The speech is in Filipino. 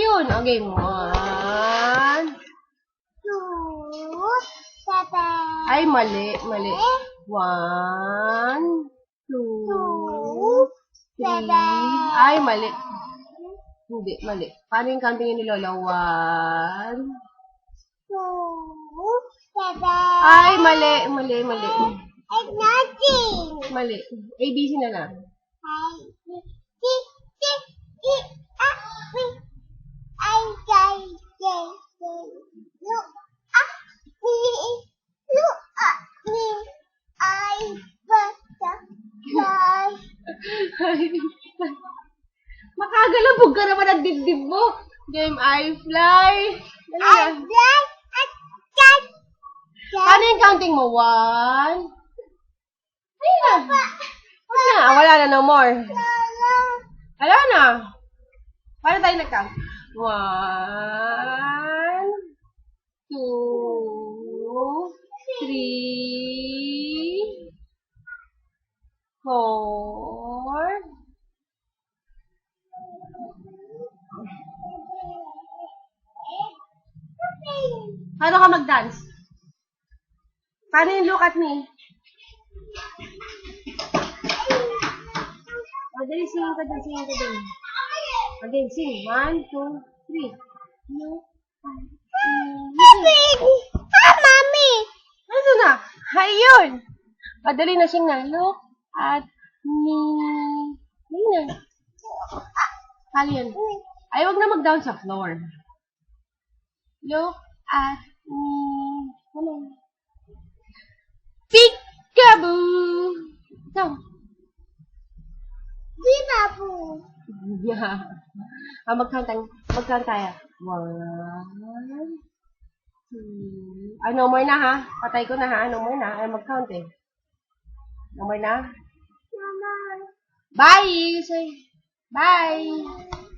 yun. Okay, 1, 2, 7. ay, mali. 1, 2, 3. Ay, mali. Hindi, mali. Paano yung counting ni Lola? 1. 2, 7. Ay, mali. It's nothing. Mali. ABC na lang. Makagalabog ka naman ang dibdib mo. Game, I fly. Dali na. Paano yung counting mo? 1. Ayun na. Wala na. Wala na, no more. Wala na. Paano tayo nag-count? 1, 2, 3, 4. Paano ka mag-dance? Paano yung look at me? Dali, singin ka din. Again, sing. 1, 2, 3. Mommy! Ano na? Ayun! Dali na sing na. Look at me. Ayun na. Kali yan. Ay, wag na mag-down sa floor. Look at me. Come on. Peekaboo! Ikaw. Peekaboo! Mag-count tayo. 1, 2. Ay, no more na ha. Patay ko na ha. No more na. Ay, mag-count eh. No more na. Mama. Bye! Say, bye!